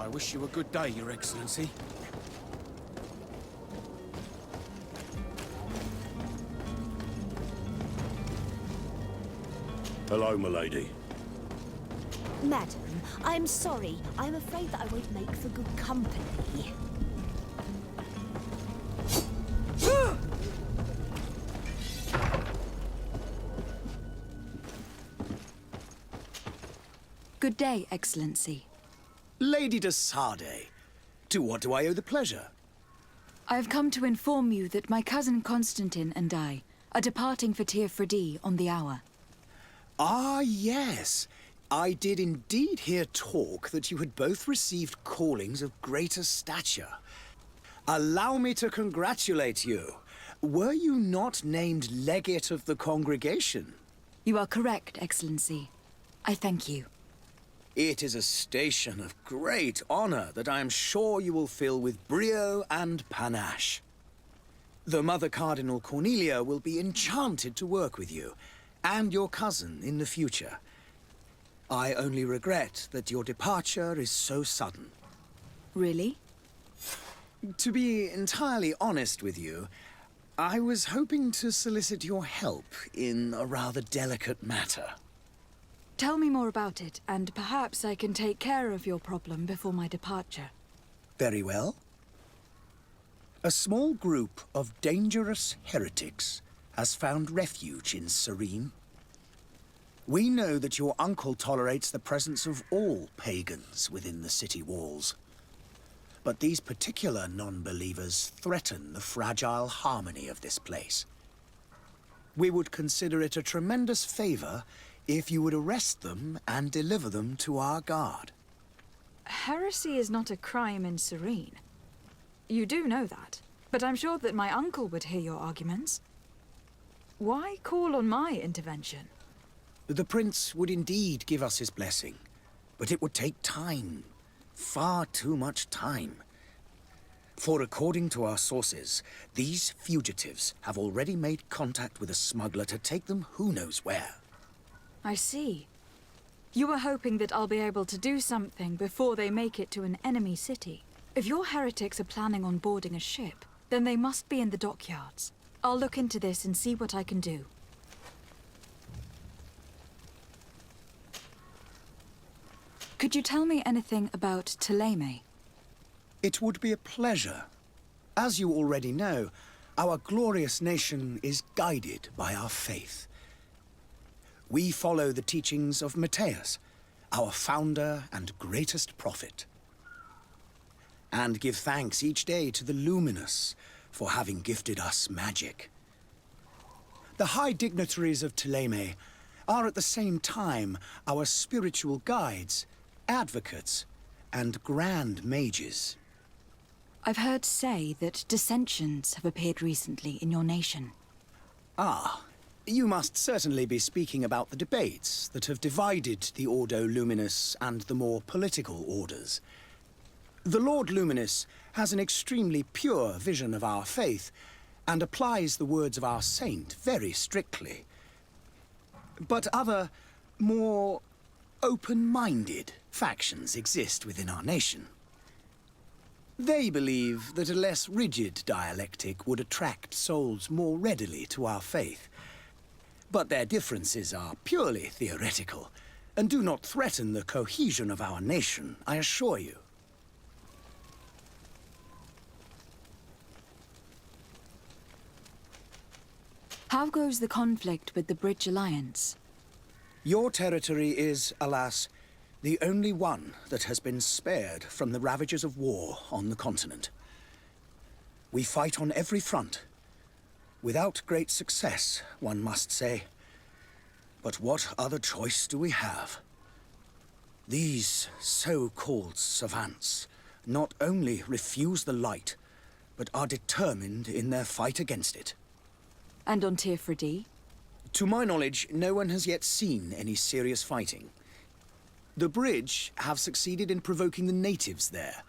I wish you a good day, Your Excellency. Hello, milady. Madam, I'm sorry. I'm afraid that I won't make for good company. Good day, Excellency. Lady de Sardet, to what do I owe the pleasure? I have come to inform you that my cousin Constantine and I are departing for Tir-Fredi on the hour. Ah, yes. I did indeed hear talk that you had both received callings of greater stature. Allow me to congratulate you. Were you not named legate of the congregation? You are correct, Excellency. I thank you. It is a station of great honor that I am sure you will fill with brio and panache. The Mother Cardinal Cornelia will be enchanted to work with you, and your cousin in the future. I only regret that your departure is so sudden. Really? To be entirely honest with you, I was hoping to solicit your help in a rather delicate matter. Tell me more about it, and perhaps I can take care of your problem before my departure. Very well. A small group of dangerous heretics has found refuge in Serene. We know that your uncle tolerates the presence of all pagans within the city walls. But these particular non-believers threaten the fragile harmony of this place. We would consider it a tremendous favor if you would arrest them and deliver them to our guard. Heresy is not a crime in Serene. You do know that, but I'm sure that my uncle would hear your arguments. Why call on my intervention? The prince would indeed give us his blessing, but it would take time. Far too much time. For according to our sources, these fugitives have already made contact with a smuggler to take them who knows where. I see. You were hoping that I'll be able to do something before they make it to an enemy city. If your heretics are planning on boarding a ship, then they must be in the dockyards. I'll look into this and see what I can do. Could you tell me anything about Ptolemy? It would be a pleasure. As you already know, our glorious nation is guided by our faith. We follow the teachings of Matthias, our founder and greatest prophet, and give thanks each day to the Luminous for having gifted us magic. The high dignitaries of Ptolemy are at the same time our spiritual guides, advocates, and grand mages. I've heard say that dissensions have appeared recently in your nation. Ah, you must certainly be speaking about the debates that have divided the Ordo Luminis and the more political orders. The Lord Luminis has an extremely pure vision of our faith and applies the words of our saint very strictly. But other, more open-minded factions exist within our nation. They believe that a less rigid dialectic would attract souls more readily to our faith. But their differences are purely theoretical, and do not threaten the cohesion of our nation, I assure you. How goes the conflict with the Bridge Alliance? Your territory is, alas, the only one that has been spared from the ravages of war on the continent. We fight on every front. Without great success, one must say. But what other choice do we have? These so-called savants not only refuse the light, but are determined in their fight against it. And on Tir-Fredi? To my knowledge, no one has yet seen any serious fighting. The bridge have succeeded in provoking the natives there,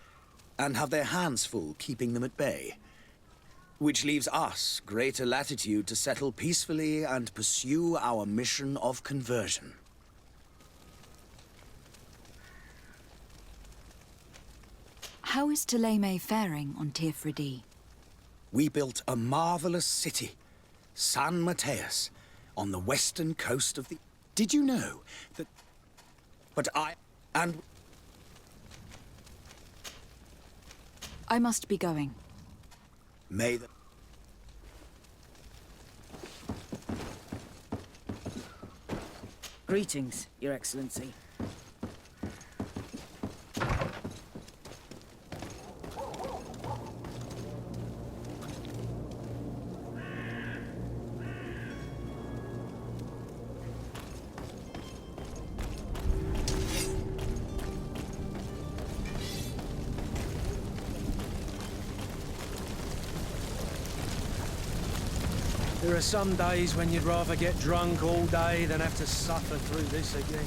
and have their hands full keeping them at bay. Which leaves us greater latitude to settle peacefully and pursue our mission of conversion. How is Thélème faring on Tirfridi? We built a marvelous city, San Mateus, on the western coast of the... Did you know that... But I must be going. May the... Greetings, Your Excellency. There are some days when you'd rather get drunk all day than have to suffer through this again.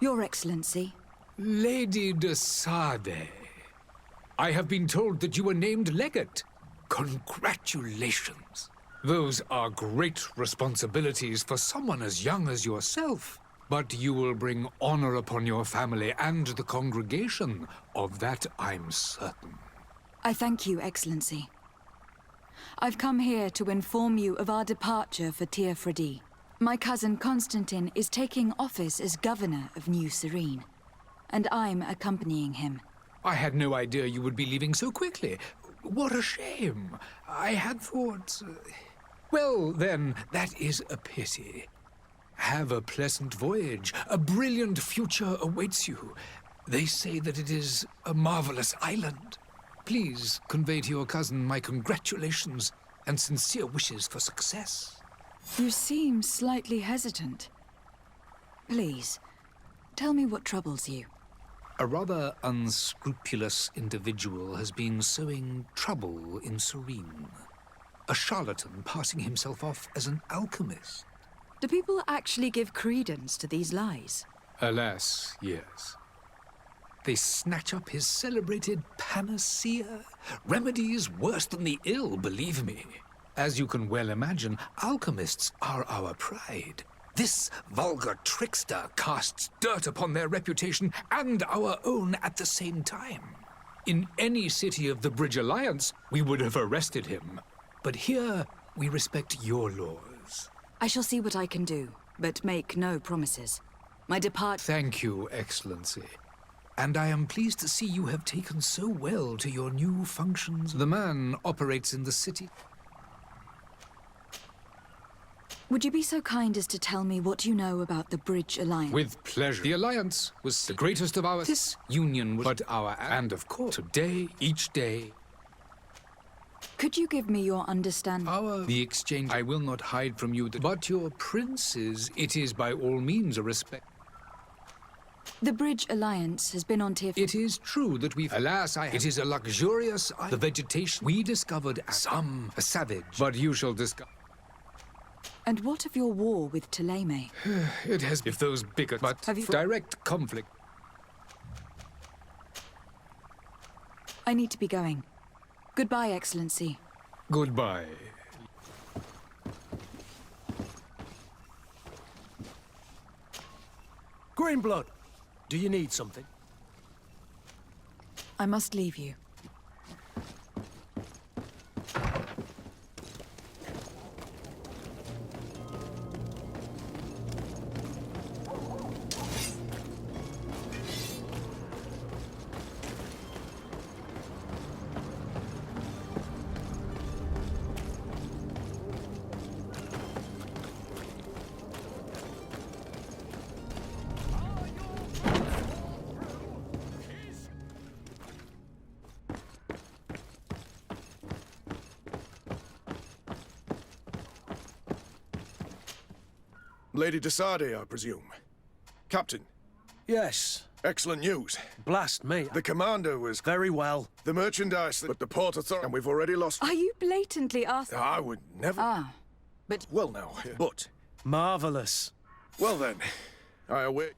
Your Excellency. Lady de Sade, I have been told that you were named legate. Congratulations. Those are great responsibilities for someone as young as yourself. But you will bring honor upon your family and the congregation. Of that I'm certain. I thank you, Excellency. I've come here to inform you of our departure for Tirfridi. My cousin Constantine is taking office as governor of New Serene, and I'm accompanying him. I had no idea you would be leaving so quickly. What a shame. I had thought... Well, then, that is a pity. Have a pleasant voyage. A brilliant future awaits you. They say that it is a marvelous island. Please convey to your cousin my congratulations and sincere wishes for success. You seem slightly hesitant. Please, tell me what troubles you. A rather unscrupulous individual has been sowing trouble in Serene. A charlatan passing himself off as an alchemist. Do people actually give credence to these lies? Alas, yes. They snatch up his celebrated panacea. Remedies worse than the ill, believe me. As you can well imagine, alchemists are our pride. This vulgar trickster casts dirt upon their reputation and our own at the same time. In any city of the Bridge Alliance, we would have arrested him. But here, we respect your laws. I shall see what I can do, but make no promises. My depart... Thank you, Excellency. And I am pleased to see you have taken so well to your new functions. The man operates in the city. Would you be so kind as to tell me what you know about the Bridge Alliance? With pleasure. The Alliance was the greatest of our... This union was but our... And of course, today, each day... Could you give me your understanding? The exchange... I will not hide from you that... But your princes, it is by all means a respect... The Bridge Alliance has been on Tirfridi. It is true that we've... Alas, It is a luxurious... The vegetation we discovered... Some... A savage. But you shall discover... And what of your war with Thélème? It has... If those bigots... But have you... direct conflict... I need to be going. Goodbye, Excellency. Goodbye. Greenblood, do you need something? I must leave you. Lady de Sade, I presume. Captain, Yes. excellent news. Blast me. The commander was... Very well. The merchandise, but the port authority... And we've already lost... Are you blatantly asking? I would never... Ah, but... Well, now... But marvellous. Well, then. I await...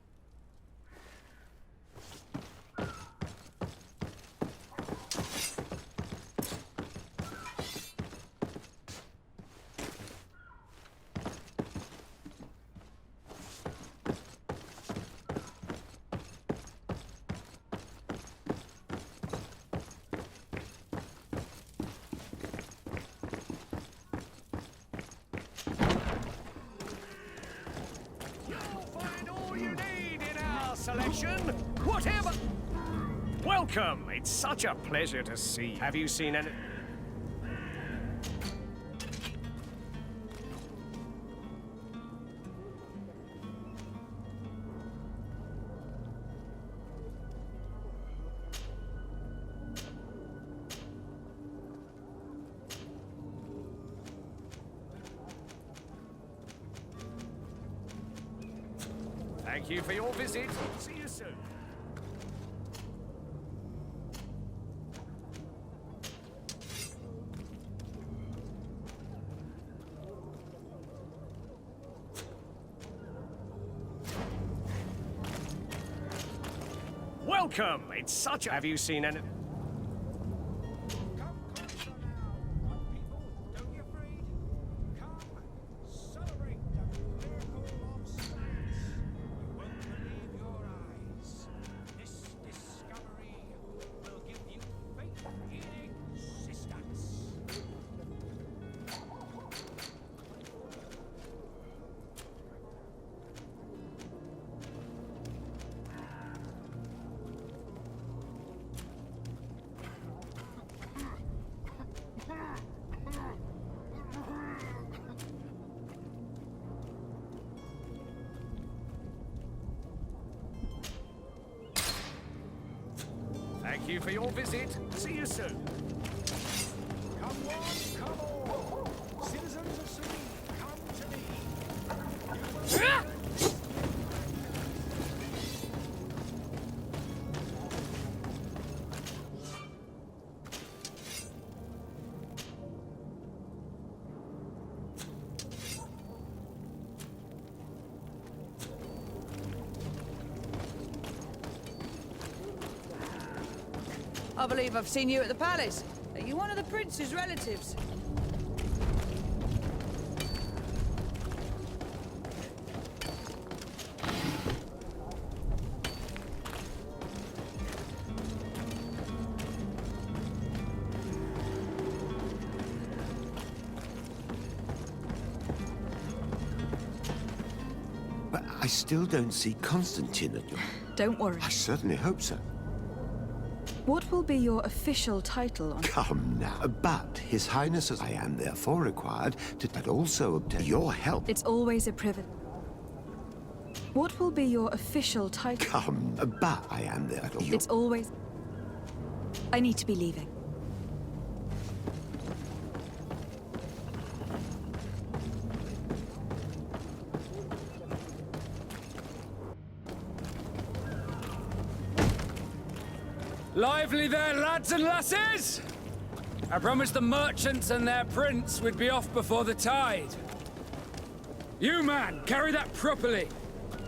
you need in our selection. Whatever. Welcome. It's such a pleasure to see. Have you seen any? Thank you for your visit. See you soon. Welcome. It's such a... Have you seen any... Come closer now, good people. Don't be afraid. Come, celebrate the miracle of science. You won't believe your eyes. This discovery will give you faith in existence. Thank you for your visit. See you soon. Come one, come all. Citizens of Serene, come to me. You will I believe I've seen you at the palace. Are you one of the prince's relatives? But I still don't see Constantine at your... Don't worry. I certainly hope so. What will be your official title on... Come now. But His Highness, I am therefore required to also obtain your help. It's always a privilege. What will be your official title? Come, but I am there. It's always... I need to be leaving. Lively there, lads and lasses! I promised the merchants and their prince we'd be off before the tide. You, man, carry that properly.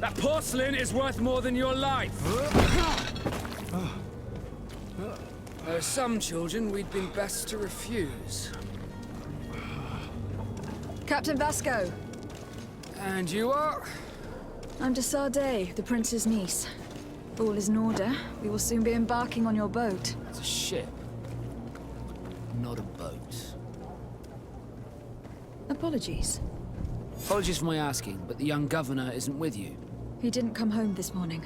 That porcelain is worth more than your life. There are some children we'd been best to refuse. Captain Vasco. And you are? I'm de Sardet, the prince's niece. All is in order. We will soon be embarking on your boat. It's a ship, not a boat. Apologies. Apologies for my asking, but the young governor isn't with you. He didn't come home this morning.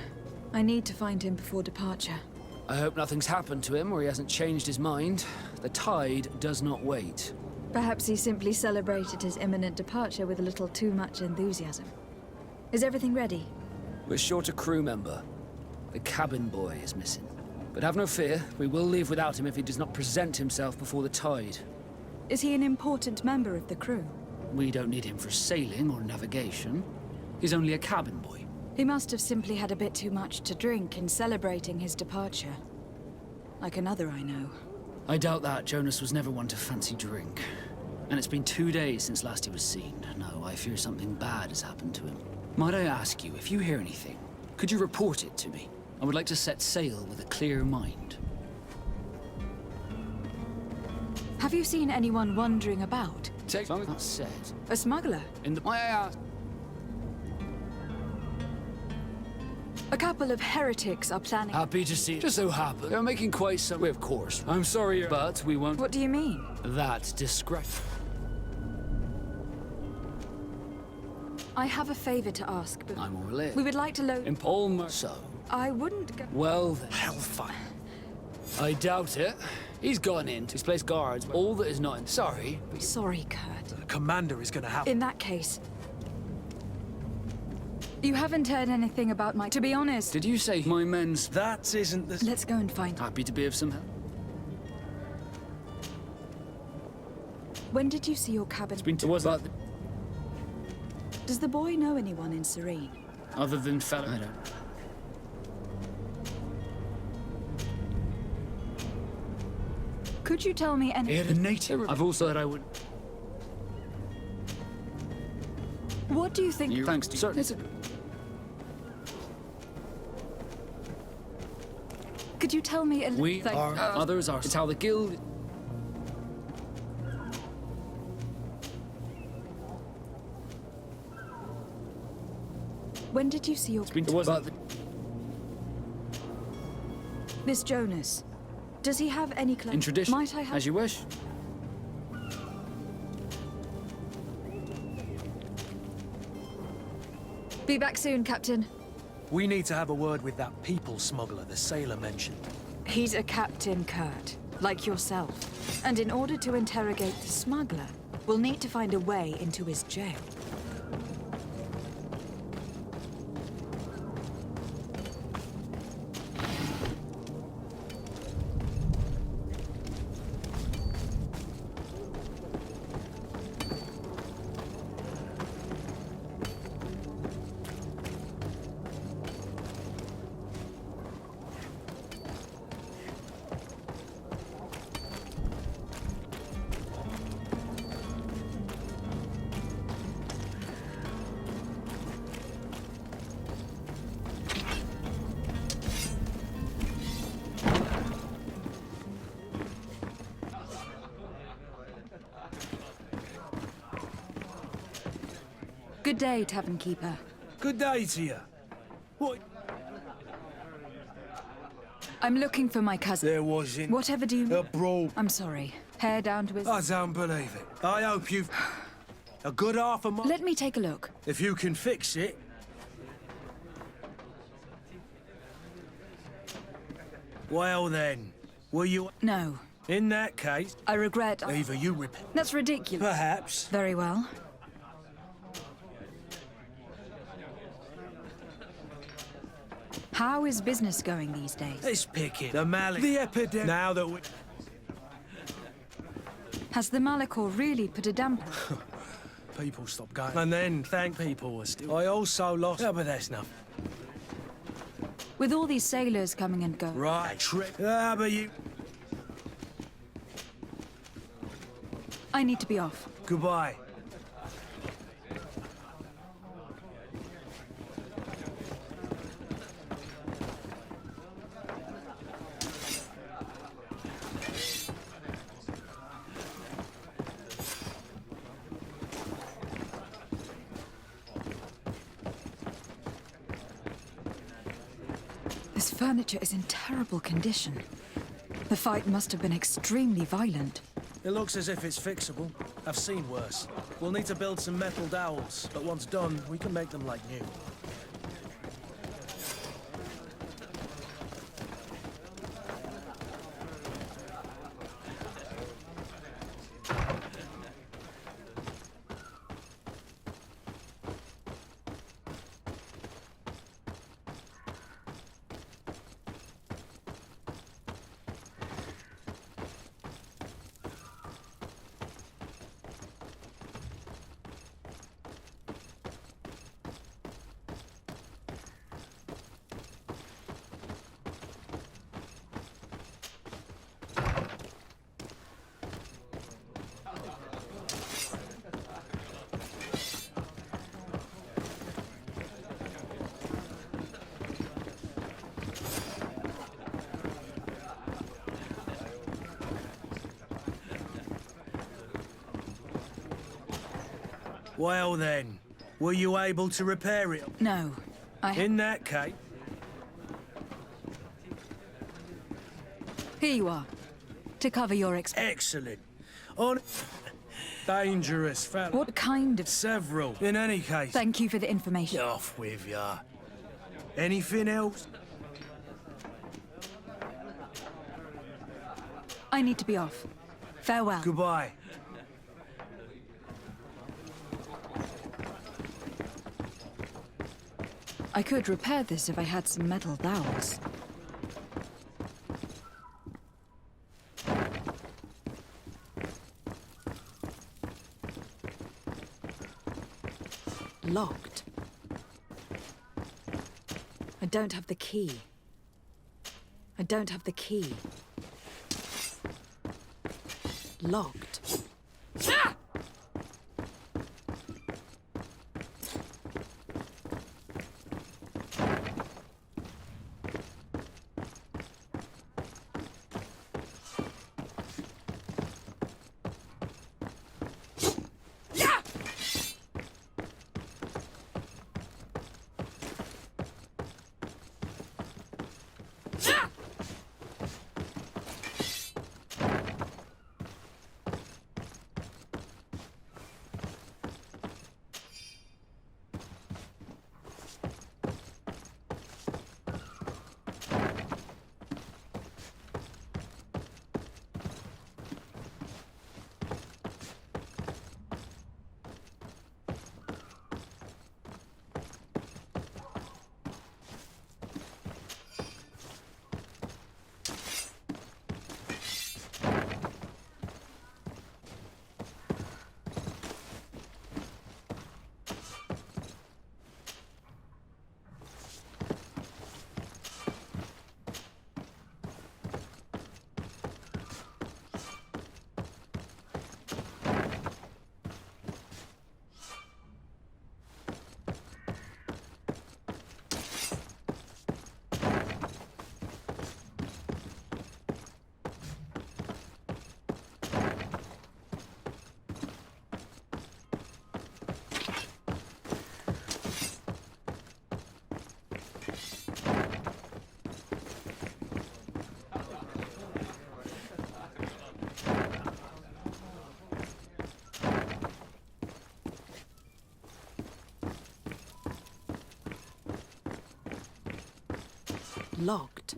I need to find him before departure. I hope nothing's happened to him or he hasn't changed his mind. The tide does not wait. Perhaps he simply celebrated his imminent departure with a little too much enthusiasm. Is everything ready? We're short a crew member. The cabin boy is missing. But have no fear, we will leave without him if he does not present himself before the tide. Is he an important member of the crew? We don't need him for sailing or navigation. He's only a cabin boy. He must have simply had a bit too much to drink in celebrating his departure. Like another I know. I doubt that. Jonas was never one to fancy drink. And it's been 2 days since last he was seen. No, I fear something bad has happened to him. Might I ask you, if you hear anything, could you report it to me? I would like to set sail with a clear mind. Have you seen anyone wandering about? Take long as that's said. A smuggler? Might I ask? A couple of heretics are planning... Happy to see. Just so happens they're making quite some... Of course. I'm sorry, but we won't... What do you mean? That discretion. I have a favor to ask, but I'm all ears. we would like to load... In Palmer. So, I wouldn't go... well then. Hellfire. I doubt it. He's gone in to place guards. All that is not in. Sorry. Sorry, Kurt. The commander is gonna have... In that case... You haven't heard anything about my... To be honest... Did you say my men's... That isn't the... Let's go and find... Happy to be of some help. When did you see your cabin? It's been to... But Does the boy know anyone in Serene? other than fellow... I don't... Could you tell me any... The native... I've also heard I would... What do you think... You... Thanks to... Certainly. Could you tell me a little... We are... others are... It's how the guild... When did you see your... It's been to... But Miss Jonas, does he have any in tradition... Might I have... As you wish. Be back soon, Captain. We need to have a word with that people smuggler the sailor mentioned. He's a captain, Kurt, like yourself. And in order to interrogate the smuggler, we'll need to find a way into his jail. Good day, Tavern Keeper. Good day to you. What? I'm looking for my cousin. There was in... Whatever do you... A brawl. I'm sorry. Hair down to his... I don't believe it. I hope you've... A good half a mile... Let me take a look. If you can fix it... Well then, will you... No. In that case, I regret... either you repent... That's ridiculous. Perhaps. Very well. How is business going these days? It's picking. The malady... The epidemic... Now that we... Has the Malachor really put a damper? People stop going. And then, thank people were still... I also lost... Yeah, but that's nothing. With all these sailors coming and going... Right, trick. Ah, but you... I need to be off. Goodbye. This furniture is in terrible condition. The fight must have been extremely violent. It looks as if it's fixable. I've seen worse. We'll need to build some metal dowels, but once done, we can make them like new. Well then, were you able to repair it? No, In that case... Here you are, to cover your Excellent. On... Dangerous fella. What kind of... Several. In any case. Thank you for the information. Get off with ya. Anything else? I need to be off. Farewell. Goodbye. I could repair this if I had some metal dowels. Locked. I don't have the key. I don't have the key. Locked. Ah! Locked.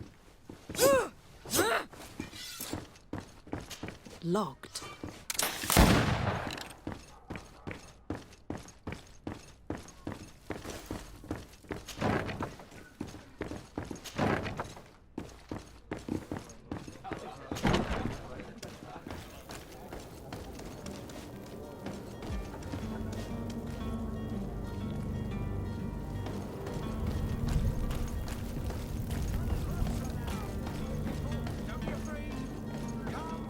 Locked. Don't be afraid. Come,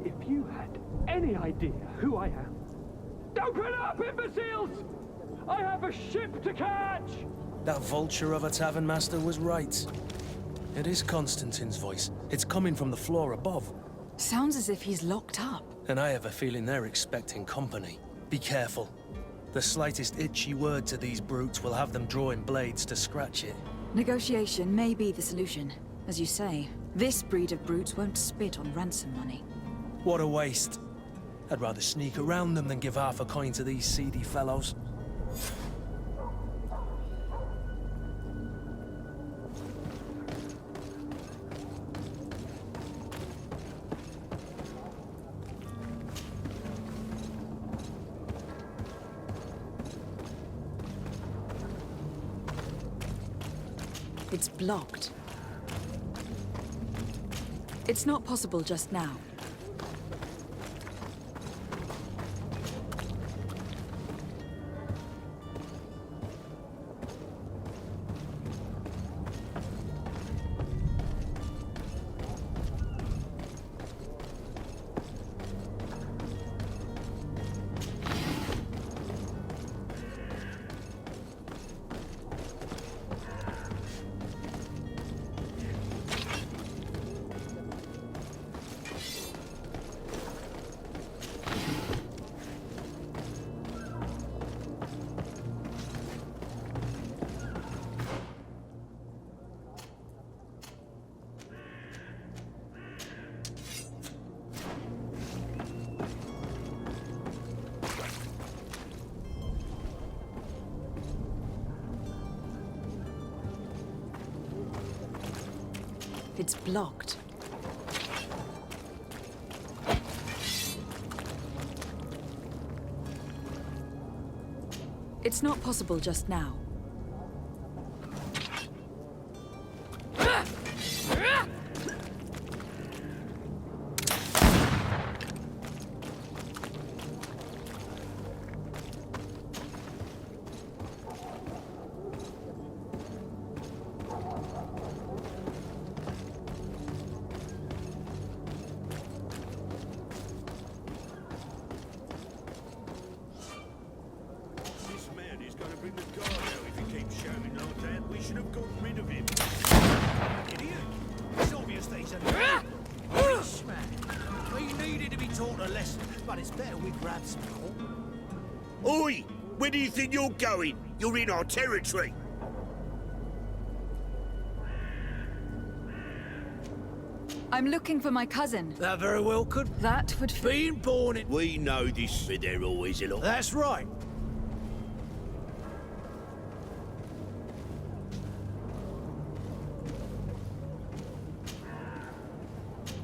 If you had any idea who I am... Open up, imbeciles! I have a ship to catch! That vulture of a tavern master was right. It is Constantine's voice. It's coming from the floor above. Sounds as if he's locked up. And I have a feeling they're expecting company. Be careful. The slightest itchy word to these brutes will have them drawing blades to scratch it. Negotiation may be the solution. As you say, this breed of brutes won't spit on ransom money. What a waste. I'd rather sneak around them than give half a coin to these seedy fellows. It's blocked. It's not possible just now. It's blocked. It's not possible just now. This man is gonna bring the guard out less, but it's better we grab some more. Oi! Where do you think you're going? You're in our territory. I'm looking for my cousin. That very well could. That would Being born in... We know this, but they're always a lot. That's right.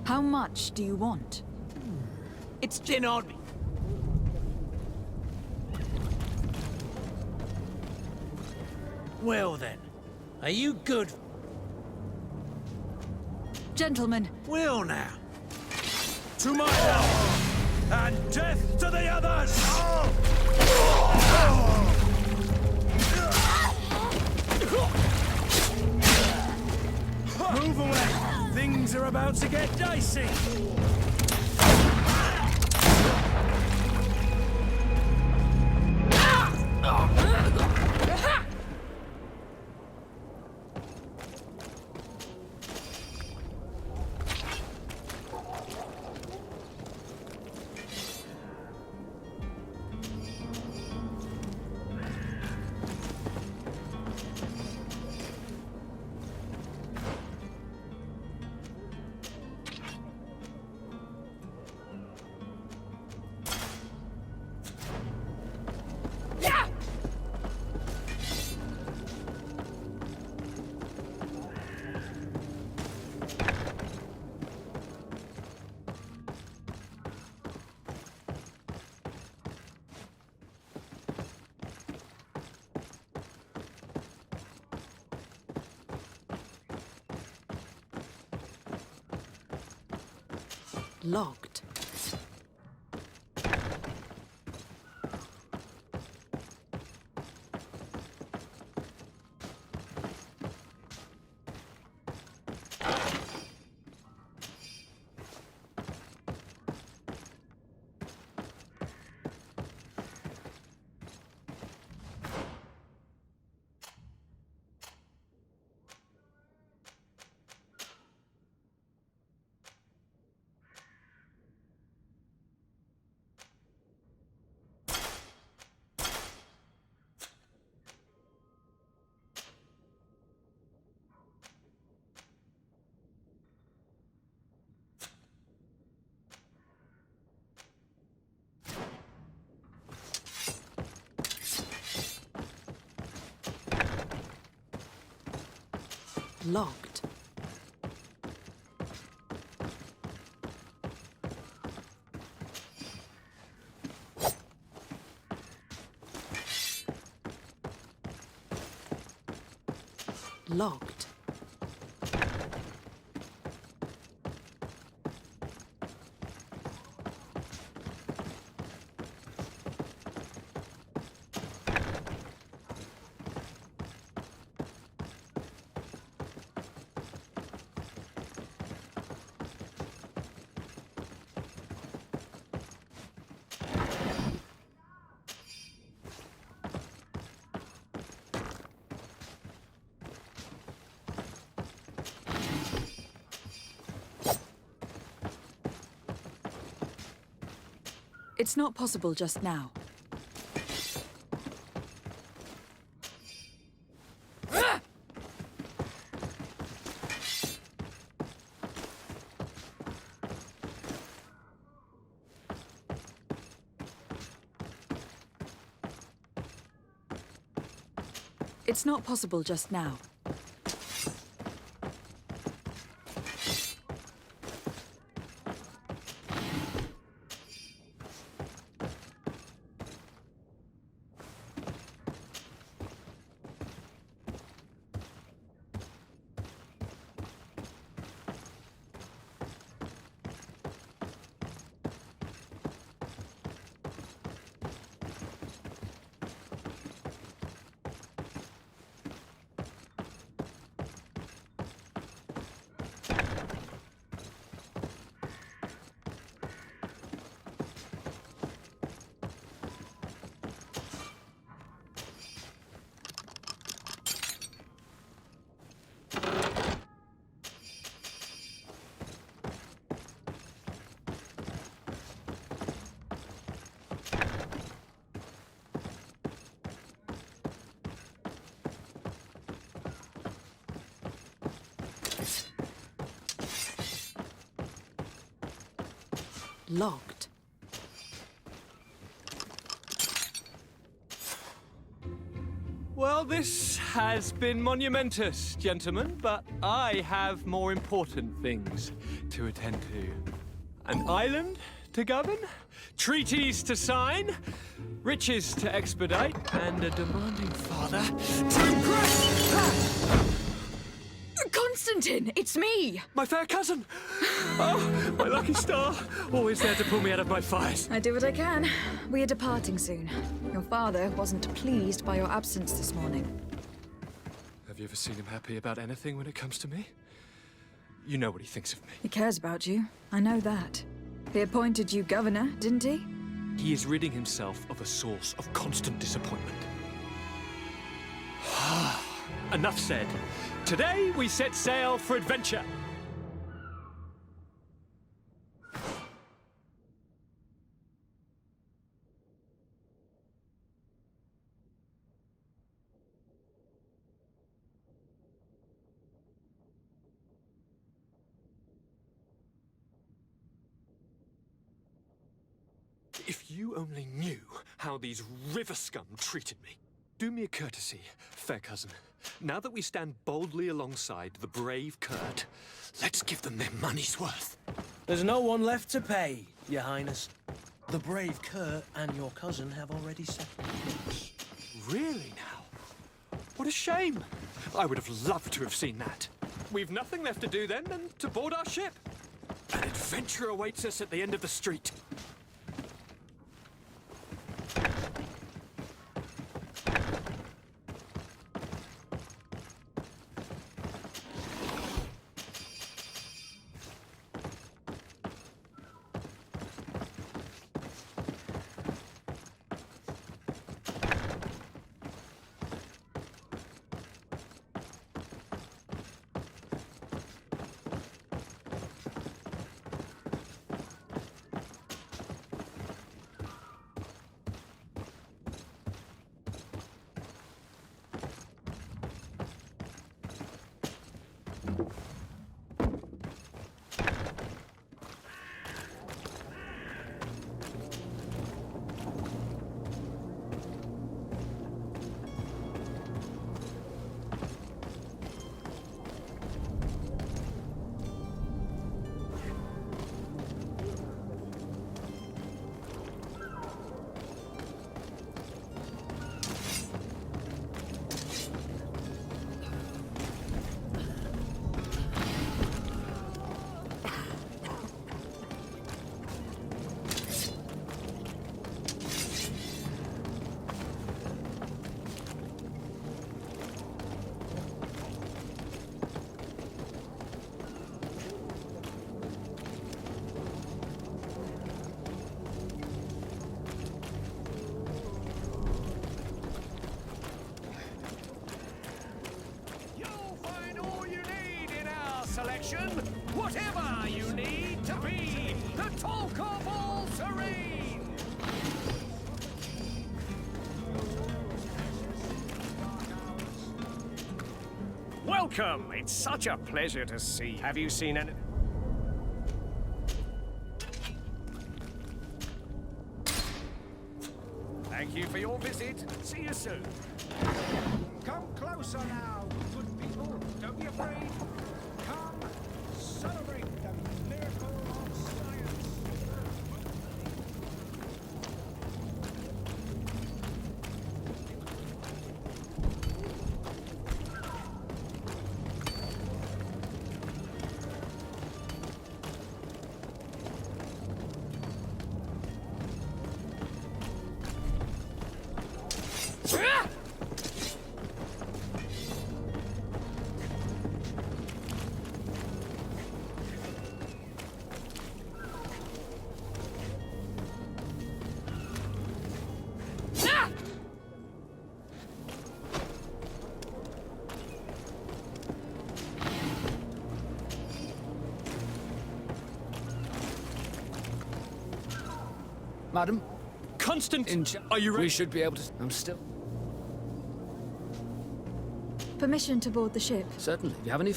How much do you want? It's gin on me. Well then, are you good? Gentlemen. Well now. To my help! And death to the others! Move away! Things are about to get dicey! Locked. Locked. Locked. It's not possible just now. It's not possible just now. locked. Well, this has been monumentous, gentlemen, but I have more important things to attend to. An island to govern, treaties to sign, riches to expedite, and a demanding father to impress. Constantine, it's me! My fair cousin! Oh, my lucky star! Always there to pull me out of my fires. I do what I can. We are departing soon. Your father wasn't pleased by your absence this morning. Have you ever seen him happy about anything when it comes to me? You know what he thinks of me. He cares about you. I know that. He appointed you governor, didn't he? He is ridding himself of a source of constant disappointment. Enough said. Today we set sail for adventure. If you only knew how these river scum treated me. Do me a courtesy, fair cousin. Now that we stand boldly alongside the brave Kurt, let's give them their money's worth. There's no one left to pay, Your Highness. The brave Kurt and your cousin have already settled. Really now? What a shame. I would have loved to have seen that. We've nothing left to do then than to board our ship. An adventure awaits us at the end of the street. Selection, whatever you need to be the talk of all serene. Welcome. It's such a pleasure to see. Have you seen any? Thank you for your visit. See you soon. Come closer now, good people. Don't be afraid. Come, celebrate the miracle of science. Madam? Constant! Are you ready? We should be able to... I'm still... Permission to board the ship. Certainly. Do you have any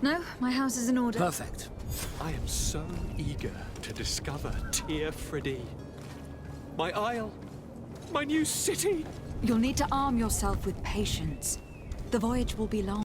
No, my house is in order. Perfect. I am so eager to discover Tir Friddy. My isle. My new city. You'll need to arm yourself with patience. The voyage will be long.